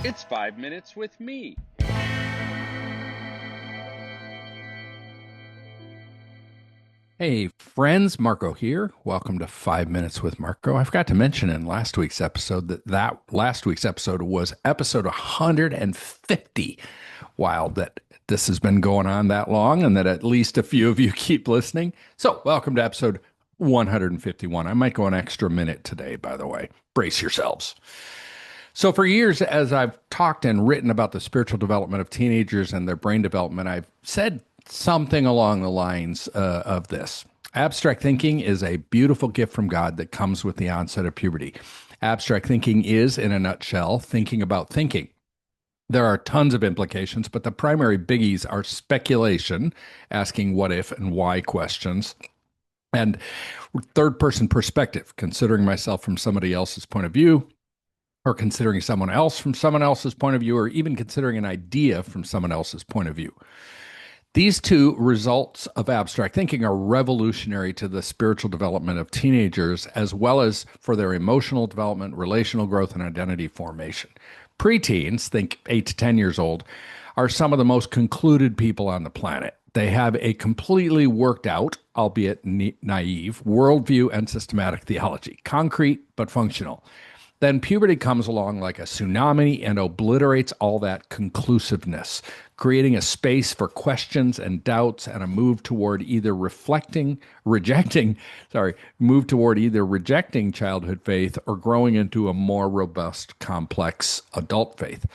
It's 5 minutes with me. Hey friends, Marko here. Welcome to 5 Minutes with Marko. I forgot to mention in last week's episode that last week's episode was episode 150. Wild that this has been going on that long and that at least a few of you keep listening. So, welcome to episode 151. I might go an extra minute today, by the way. Brace yourselves. So, for years, as I've talked and written about the spiritual development of teenagers and their brain development, I've said something along the lines of this. Abstract thinking is a beautiful gift from God that comes with the onset of puberty. Abstract thinking is, in a nutshell, thinking about thinking. There are tons of implications, but the primary biggies are speculation, asking what if and why questions, and third person perspective, considering myself from somebody else's point of view, or considering someone else from someone else's point of view, or even considering an idea from someone else's point of view. These two results of abstract thinking are revolutionary to the spiritual development of teenagers, as well as for their emotional development, relational growth, and identity formation. Preteens, think 8 to 10 years old, are some of the most concluded people on the planet. They have a completely worked out, albeit naive, worldview and systematic theology, concrete but functional. Then puberty comes along like a tsunami and obliterates all that conclusiveness, creating a space for questions and doubts and a move toward either rejecting childhood faith or growing into a more robust, complex adult faith.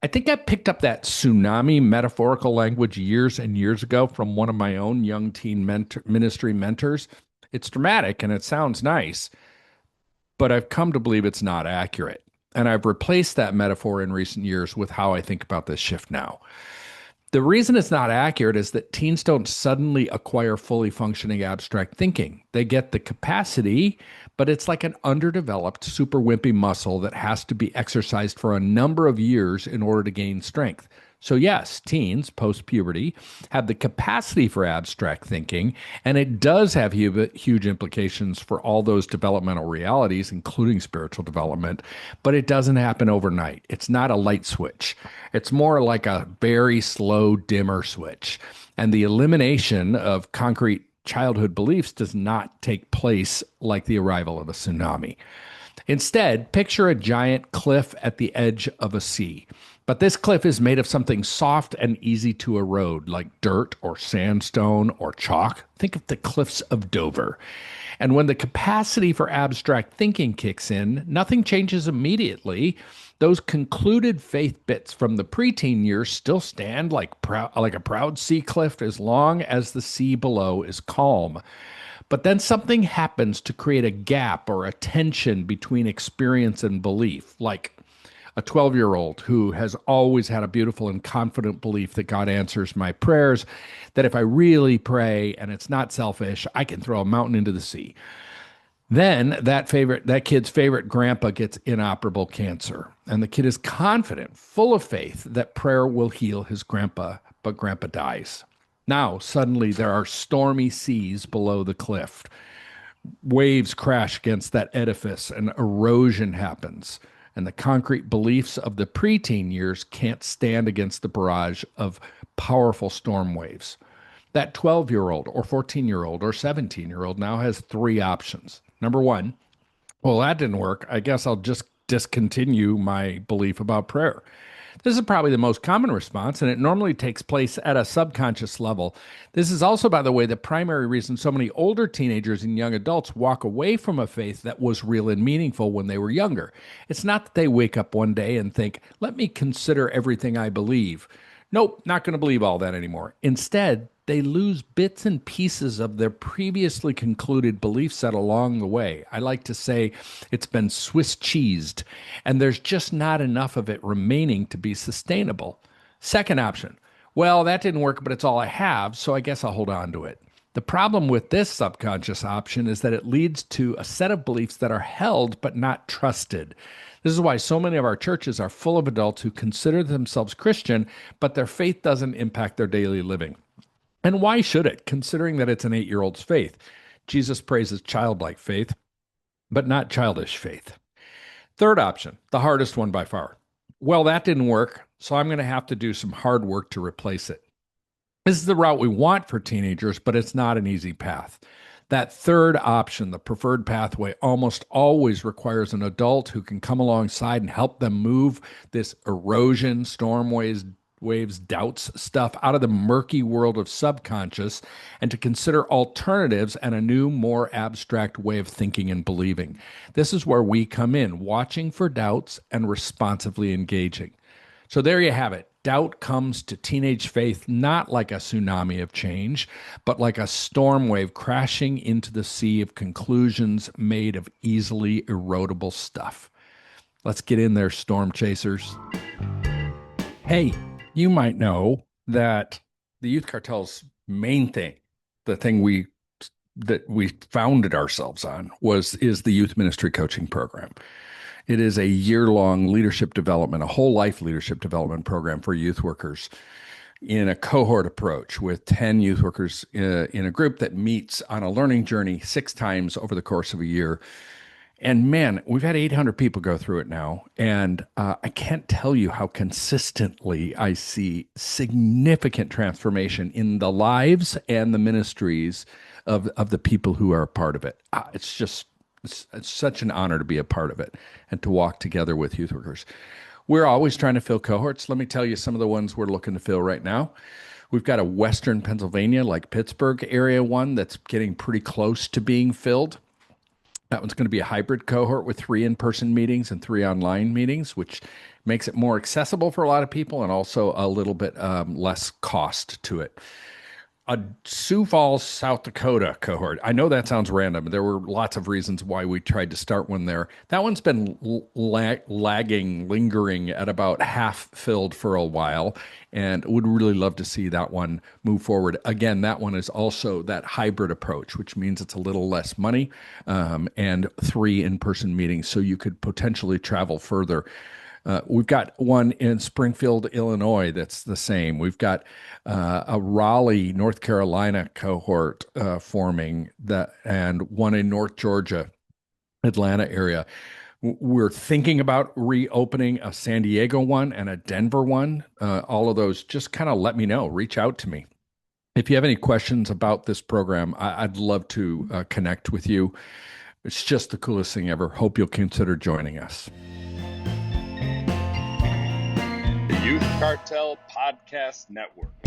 I think I picked up that tsunami metaphorical language years and years ago from one of my own young teen ministry mentors. It's dramatic and it sounds nice, but I've come to believe it's not accurate. And I've replaced that metaphor in recent years with how I think about this shift now. The reason it's not accurate is that teens don't suddenly acquire fully functioning abstract thinking. They get the capacity, but it's like an underdeveloped, super wimpy muscle that has to be exercised for a number of years in order to gain strength. So, yes, teens post puberty have the capacity for abstract thinking, and it does have huge implications for all those developmental realities, including spiritual development, but it doesn't happen overnight. It's not a light switch, it's more like a very slow dimmer switch. And the elimination of concrete childhood beliefs does not take place like the arrival of a tsunami. Instead, picture a giant cliff at the edge of a sea. But this cliff is made of something soft and easy to erode, like dirt or sandstone or chalk. Think of the cliffs of Dover. And when the capacity for abstract thinking kicks in, nothing changes immediately. Those concluded faith bits from the preteen years still stand like a proud sea cliff as long as the sea below is calm. But then something happens to create a gap or a tension between experience and belief, like a 12-year-old who has always had a beautiful and confident belief that God answers my prayers, that if I really pray and it's not selfish, I can throw a mountain into the sea. Then that kid's favorite grandpa gets inoperable cancer, and the kid is confident, full of faith that prayer will heal his grandpa, but grandpa dies. Now, suddenly, there are stormy seas below the cliff. Waves crash against that edifice, and erosion happens. And the concrete beliefs of the preteen years can't stand against the barrage of powerful storm waves. That 12-year-old or 14-year-old or 17-year-old now has three options. Number one, well, that didn't work. I guess I'll just discontinue my belief about prayer. This is probably the most common response, and it normally takes place at a subconscious level. This is also, by the way, the primary reason so many older teenagers and young adults walk away from a faith that was real and meaningful when they were younger. It's not that they wake up one day and think, let me consider everything I believe. Nope, not going to believe all that anymore. Instead, they lose bits and pieces of their previously concluded belief set along the way. I like to say it's been Swiss cheesed, and there's just not enough of it remaining to be sustainable. Second option, well, that didn't work, but it's all I have, so I guess I'll hold on to it. The problem with this subconscious option is that it leads to a set of beliefs that are held but not trusted. This is why so many of our churches are full of adults who consider themselves Christian, but their faith doesn't impact their daily living. And why should it, considering that it's an 8-year-old's faith? Jesus praises childlike faith, but not childish faith. Third option, the hardest one by far. Well, that didn't work. So I'm going to have to do some hard work to replace it. This is the route we want for teenagers, but it's not an easy path. That third option, the preferred pathway, almost always requires an adult who can come alongside and help them move this erosion, waves, doubts stuff out of the murky world of subconscious and to consider alternatives and a new, more abstract way of thinking and believing. This is where we come in, watching for doubts and responsively engaging. So there you have it. Doubt comes to teenage faith not like a tsunami of change, but like a storm wave crashing into the sea of conclusions made of easily erodible stuff. Let's get in there, storm chasers. Hey, you might know that the youth cartel's main thing, the thing we founded ourselves on is the youth ministry coaching program. It is a year-long leadership development, a whole life leadership development program for youth workers in a cohort approach with 10 youth workers in a group that meets on a learning journey 6 times over the course of a year. And man, we've had 800 people go through it now. And I can't tell you how consistently I see significant transformation in the lives and the ministries of the people who are a part of it. It's such an honor to be a part of it and to walk together with youth workers. We're always trying to fill cohorts. Let me tell you some of the ones we're looking to fill right now. We've got a Western Pennsylvania, like Pittsburgh area one that's getting pretty close to being filled. That one's going to be a hybrid cohort with 3 in-person meetings and 3 online meetings, which makes it more accessible for a lot of people and also a little bit less cost to it. A Sioux Falls, South Dakota cohort. I know that sounds random. There were lots of reasons why we tried to start one there. That one's been lagging, lingering at about half filled for a while, and would really love to see that one move forward. Again, that one is also that hybrid approach, which means it's a little less money and 3 in-person meetings, so you could potentially travel further. We've got one in Springfield, Illinois that's the same. We've got a Raleigh, North Carolina cohort forming that, and one in North Georgia, Atlanta area. We're thinking about reopening a San Diego one and a Denver one. All of those, just kind of let me know. Reach out to me. If you have any questions about this program, I'd love to connect with you. It's just the coolest thing ever. Hope you'll consider joining us. The Youth Cartel Podcast Network.